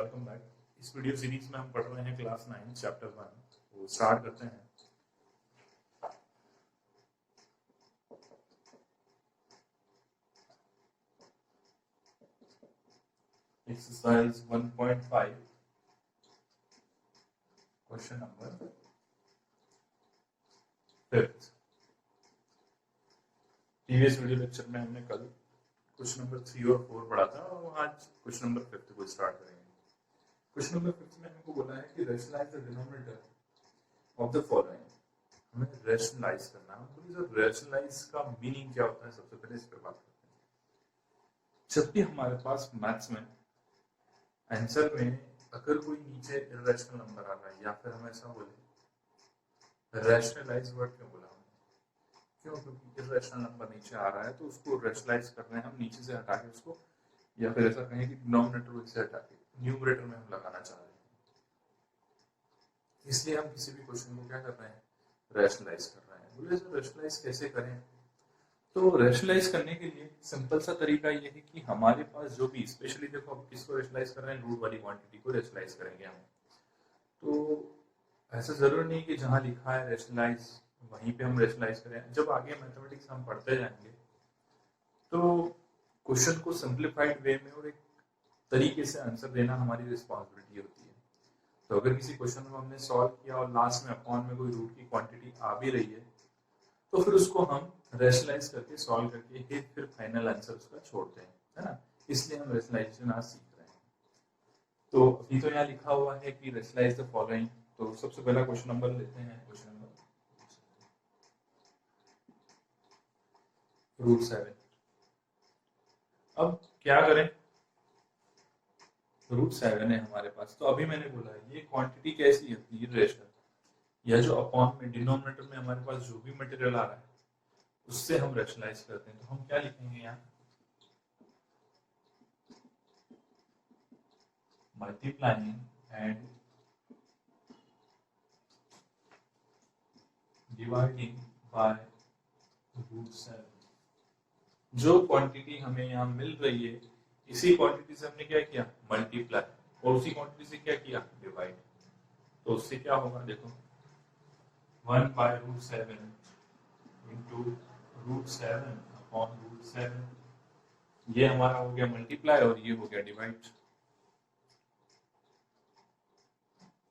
Welcome back. इस video series में हम पढ़ रहे हैं क्लास 9 चैप्टर 1। तो स्टार्ट करते हैं। Exercise 1.5 question number 5। Previous video lecture में हमने कल क्वेश्चन नंबर 3 और 4 पढ़ा था और आज क्वेश्चन नंबर 5 को स्टार्ट करेंगे। क्वेश्चन नंबर 5 में हमको बोला है कि rationalise the denominator of the following. हमें रैशनलाइज करना है। तो सर रैशनलाइज का मीनिंग क्या होता है, सबसे पहले इस पर बात करते हैं। जब भी हमारे पास मैथ्स में आंसर में अगर कोई नीचे इर्रेशनल नंबर आ रहा है या फिर हम ऐसा बोले रैशनलाइज वर्ड क्यों बोला हमने, क्यों? क्योंकि इर्रेशनल नंबर नीचे आ रहा है तो उसको रैशनलाइज कर रहे हैं हम, नीचे से हटा के उसको, या फिर ऐसा कहें कि डिनोमिनेटर से हटा के न्यूमरेटर में हम लगाना चाह रहे हैं। इसलिए हम किसी भी क्वेश्चन को क्या कर रहे हैं, रैशनलाइज कर रहे हैं। बोले सर रैशनलाइज कैसे करें? तो रैशनलाइज करने के लिए सिंपल सा तरीका ये है कि हमारे पास जो भी, स्पेशली देखो अब किसको रैशनलाइज कर रहे हैं, रूट वाली क्वांटिटी को रैशनलाइज करेंगे हम। तो ऐसा जरूर नहीं कि जहां लिखा है रैशनलाइज वहीं पे हम रैशनलाइज करें। जब आगे मैथमेटिक्स हम पढ़ते जाएंगे तो क्वेश्चन को सिंप्लीफाइड वे में और एक तरीके से आंसर देना हमारी रिस्पॉन्सिबिलिटी होती है। तो अगर किसी क्वेश्चन को हमने सॉल्व किया और लास्ट में अपॉन में कोई रूट की क्वांटिटी आ भी रही है तो फिर उसको हम रैशनलाइज करके सॉल्व करके फिर फाइनल आंसर उसका छोड़ते हैं, है ना। इसलिए हम रैशनलाइजेशन आज सीख रहे हैं। तो अभी तो यहाँ लिखा हुआ है कि रैशनलाइज द फॉलोइंग। तो सबसे पहला क्वेश्चन नंबर लेते हैं, क्वेश्चन नंबर √7। अब क्या करें, √7 है हमारे पास। तो अभी मैंने बोला है ये क्वांटिटी कैसी है अपनी, इर्रेशनल, या जो अपॉन में डिनोमिनेटर में हमारे पास जो भी मटेरियल आ रहा है उससे हम रैशनलाइज करते हैं। तो हम क्या लिखेंगे यहाँ, मल्टीप्लाइंग एंड डिवाइडिंग बाय √7। जो क्वांटिटी हमें यहाँ मिल रही है इसी क्वांटिटी से हमने क्या किया, मल्टीप्लाई, और उसी क्वांटिटी से क्या किया, डिवाइड। तो उससे क्या होगा, देखो 1/√7 इंटू √7 अपॉन √7। ये हमारा हो गया मल्टीप्लाई और ये हो गया डिवाइड।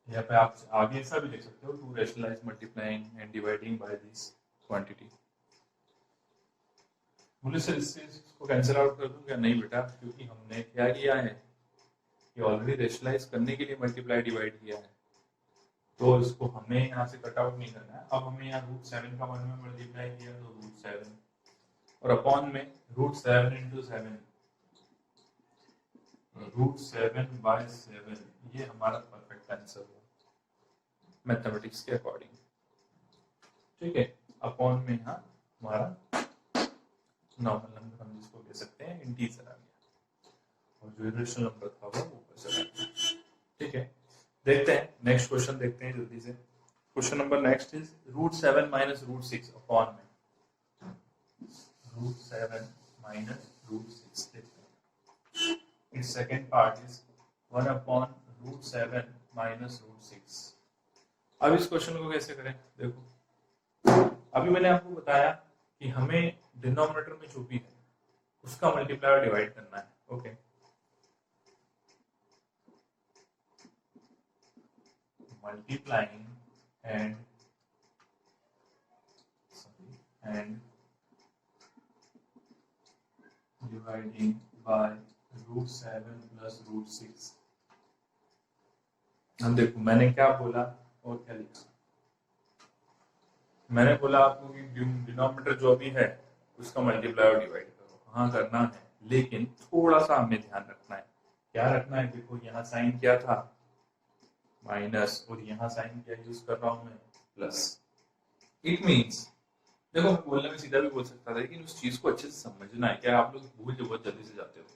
यहाँ पे आप आगे ऐसा भी लिख सकते हो, to rationalise multiplying and dividing by this quantity. बोले सर इसको कैंसिल आउट कर दूं क्या? नहीं बेटा, क्योंकि हमने क्या किया है कि ऑलरेडी रैशनलाइज करने के लिए मल्टीप्लाई डिवाइड किया है, तो इसको हमें यहाँ से कट आउट नहीं करना है। अब हमें यहाँ √7 का 1 में मल्टीप्लाई किया तो √7 और अपॉन में √7 इंटू 7, √7/7। ये हमारा परफेक्ट आंसर हुआ मैथमेटिक्स के अकॉर्डिंग, ठीक है। अपॉन में यहाँ हमारा नॉर्मल नंबर हम जिसको कह सकते हैं इंटीजर आ गया और जो इरेशनल नंबर था वो ऊपर चला गया, ठीक है। देखते हैं नेक्स्ट क्वेश्चन, देखते हैं जल्दी से। Question number next is √7 minus √6 upon में √7 माइनस √6। देखते हैं it's second part is 1 upon √7 minus √6। अब इस क्वेश्चन को कैसे करें, देखो अभी मैंने आपको बताया कि हमें डिनोमिनेटर में जो भी है उसका मल्टीप्लाई और डिवाइड करना है, okay. Multiplying and dividing bye √7 plus √6। हम देखो मैंने क्या बोला और क्या लिखा। मैंने बोला आपको कि डिनोमिनेटर जो भी है उसका मल्टीप्लाई और डिवाइड करो, हाँ करना है, लेकिन थोड़ा सा हमें ध्यान रखना है। क्या रखना है, देखो यहाँ साइन क्या था, माइनस, और यहाँ साइन क्या यूज कर रहा हूं मैं, प्लस। इट मीन्स देखो मैं बोलने में सीधा भी बोल सकता था, लेकिन उस चीज को अच्छे से समझना है। क्या आप लोग भूल जो बहुत जल्दी से जाते हो,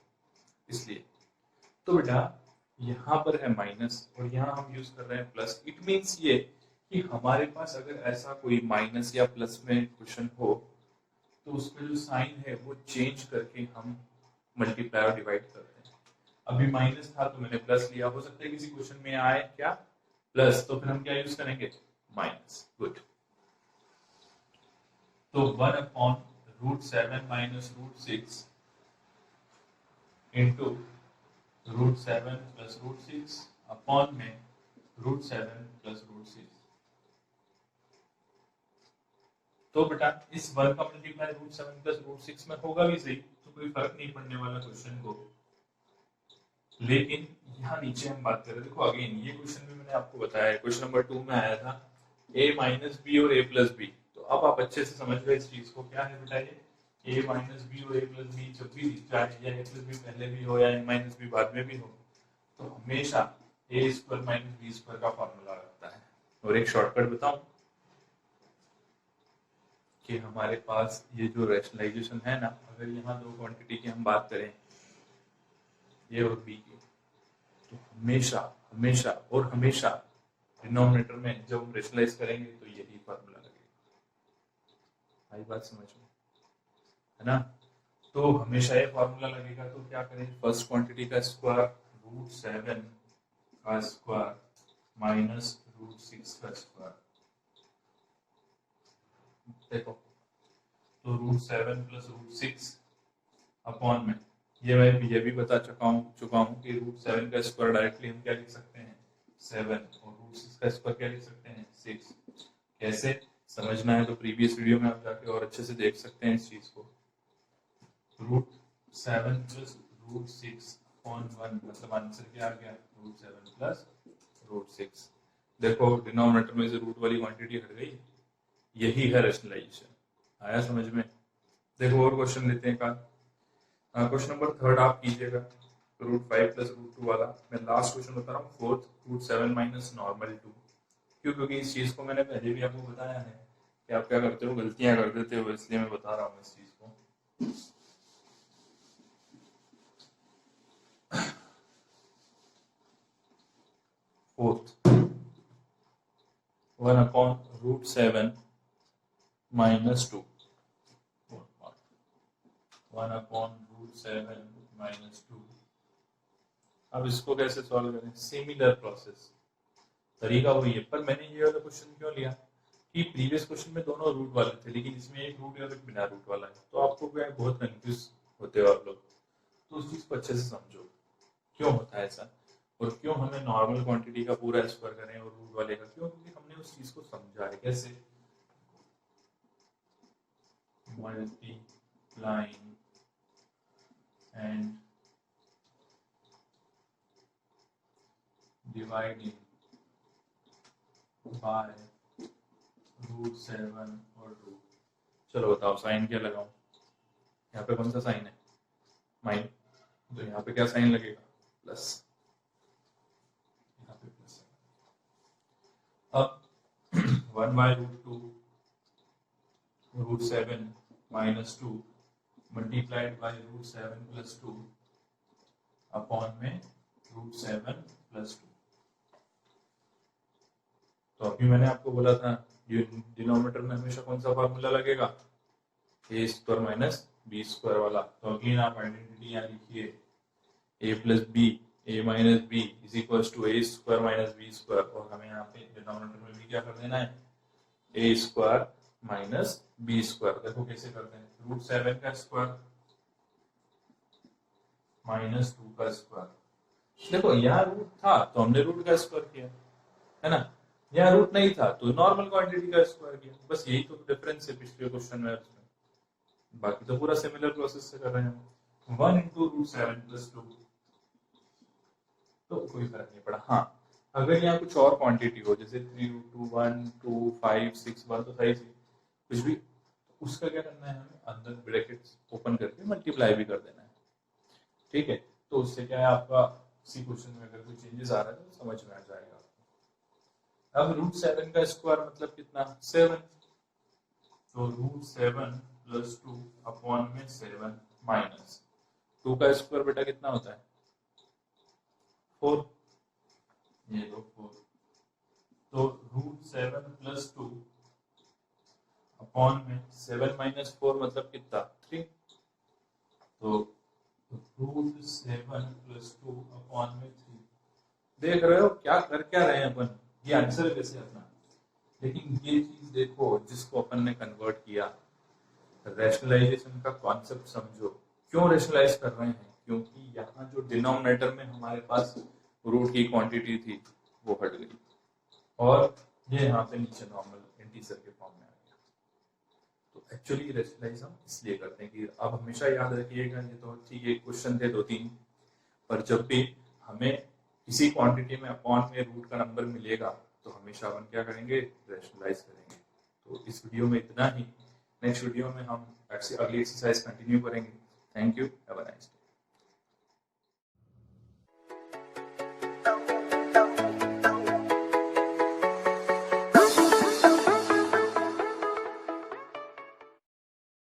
इसलिए। तो बेटा यहाँ पर है माइनस और यहाँ हम यूज कर रहे हैं प्लस। इट मीन्स ये कि हमारे पास अगर ऐसा कोई माइनस या प्लस में क्वेश्चन हो तो उसमें जो साइन है वो चेंज करके हम मल्टीप्लाई और डिवाइड करते हैं। अभी माइनस था तो मैंने प्लस लिया, हो सकता है किसी क्वेश्चन में आए क्या प्लस, तो फिर हम क्या यूज करेंगे, माइनस। गुड। तो 1/√7 माइनस √6 इंटू √7 प्लस √6 अपॉन में √7 प्लस √6। तो बेटा इस वर्ग का मल्टीप्लाई √7 प्लस √6 में होगा भी सही, तो कोई फर्क नहीं पड़ने वाला क्वेश्चन को। लेकिन यहाँ नीचे हम बात करें, देखो अगेन ये क्वेश्चन भी मैंने आपको बताया, क्वेश्चन नंबर 2 में आया था a माइनस बी और a प्लस बी। तो अब आप अच्छे से समझ गए इस चीज को, क्या है बेटा ये a माइनस बी और a प्लस बी जब भी चाहे या a प्लस बी पहले भी हो या a माइनस बी बाद में भी हो, तो हमेशा a square minus B square का फॉर्मूला रहता है। और एक शॉर्टकट बताऊं कि हमारे पास ये जो रैशनलाइजेशन है ना, अगर यहाँ दो क्वांटिटी की हम बात करें ए और बी की, तो हमेशा हमेशा और हमेशा डिनोमिनेटर में जब हम रैशनलाइज करेंगे तो यही फॉर्मूला लगेगा। आई बात समझ में, है ना? तो हमेशा ये फॉर्मूला लगेगा। तो क्या करें, फर्स्ट क्वांटिटी का स्क्वायर √7 का स्क्वायर माइनस √6 का स्क्वायर। देखो तो √7 प्लस √6 अपॉन में ये भी बता चुका हूँ कि √7 का स्क्वायर डायरेक्टली हम क्या लिख सकते हैं 7 और √6 का स्क्वायर क्या लिख सकते हैं 6। कैसे समझना है तो प्रीवियस वीडियो में आप जाके और अच्छे से देख सकते हैं इस चीज को। √7 प्लस √6 अपॉन 1 मतलब आंसर क्या आ गया √7 प्लस √6। देखो डिनोमिनेटर में से रूट वाली क्वांटिटी हट गई, यही है रैशनलाइजेशन। आया समझ में? देखो और क्वेश्चन लेते हैं का क्वेश्चन नंबर 3 आप कीजिएगा, √5 प्लस √2 वाला। मैं लास्ट क्वेश्चन बता रहा हूँ, फोर्थ √7 माइनस नॉर्मल 2। क्यों? क्योंकि इस चीज को मैंने पहले भी आपको बताया है कि आप क्या करते हो, गलतियां कर देते हो, इसलिए मैं बता रहा हूँ इस चीज को। Fourth 1/√7 minus 2, 1/√7 minus 2। अब इसको कैसे सॉल्व करें? सिमिलर प्रोसेस, तरीका वही है, पर मैंने ये वाला क्वेश्चन क्यों लिया कि प्रीवियस क्वेश्चन में दोनों रूट वाले थे, लेकिन इसमें एक रूट और एक बिना रूट वाला है, तो आपको क्या है बहुत कंफ्यूज होते हो आप लोग। तो उस चीज को अच्छे से समझो क्यों होता है ऐसा, और क्यों हमें नॉर्मल क्वांटिटी का पूरा स्क्वायर करें और रूट वाले का क्यों, क्योंकि हमने उस चीज को समझा है कैसे मल्टीप्लाइंग एंड डिवाइडिंग बाय √7 और 2। चलो बताओ साइन क्या लगाऊं? यहाँ पे कौन सा साइन है? माइन, तो यहाँ पे क्या साइन लगेगा? प्लस। यहाँ पे प्लस। अब 1/√2 √7 minus 2 multiplied by √7 plus 2 upon में √7 प्लस 2। तो अभी मैंने आपको बोला था डिनोमिनेटर में हमेशा कौन सा फॉर्मूला लगेगा, a square minus B square वाला। तो अगेन आप आइडेंटिटी यहाँ लिखिए, a plus B a minus B is equal to a square minus B square, और हमें यहाँ पे डिनोमिनेटर में भी क्या कर देना है a square minus B square. देखो कैसे करते हैं, √7 का स्क्वायर माइनस 2 का स्क्वायर। देखो यहाँ रूट था तो हमने रूट का स्क्वायर किया, है ना? यहाँ रूट नहीं था तो नॉर्मल क्वांटिटी का स्क्वायर किया। बस यही तो डिफरेंस है पिछले क्वेश्चन में उसमें, बाकी तो पूरा सिमिलर प्रोसेस से कर रहे हैं। 1 इंटू √7 प्लस 2, तो कोई फर्क नहीं पड़ा। हाँ अगर यहाँ कुछ और क्वांटिटी हो जैसे 3√2 1 2 5 6 1 तो सही कुछ भी, उसका क्या करना है हमें अंदर ब्रैकेट्स ओपन करके मल्टीप्लाई भी कर देना है, ठीक है? तो उससे क्या है आपका इसी क्वेश्चन में अगर कोई चेंजेस आ रहा है तो समझ में आ जाएगा। अब √7 का स्क्वायर मतलब कितना 7, तो √7 प्लस 2 अपॉन में 7 माइनस 2 का स्क्वायर बेटा कितना होता है 4, ये लो 4। तो √7 प्लस 2 अपॉन में 7 माइनस 4 मतलब कितना 3, तो रूट 7 प्लस 2 अपॉन में 3। देख रहे हो क्या रहे हैं अपन, ये आंसर है वैसे अपना, लेकिन ये चीज देखो जिसको अपन ने कन्वर्ट किया, रैशनलाइजेशन का कॉन्सेप्ट समझो। क्यों रैशनलाइज कर रहे हैं? क्योंकि यहाँ जो डिनोमिनेटर में हमारे पास रूट की क्वांटिटी थी वो हट गई, और ये यहाँ पे नीचे नॉर्मल इंटीजर के फॉर्म में आ गया। तो एक्चुअली रैशनलाइज हम इसलिए करते हैं कि अब हमेशा याद रखिएगा, ये तो ठीक है क्वेश्चन थे 2-3, पर जब भी हमें किसी क्वांटिटी में अपॉन में रूट का नंबर मिलेगा तो हमेशा अपन क्या करेंगे, रैशनलाइज करेंगे। तो इस वीडियो में इतना ही, नेक्स्ट वीडियो में हम अगली एक्सरसाइज कंटिन्यू करेंगे। Thank you, have a nice day.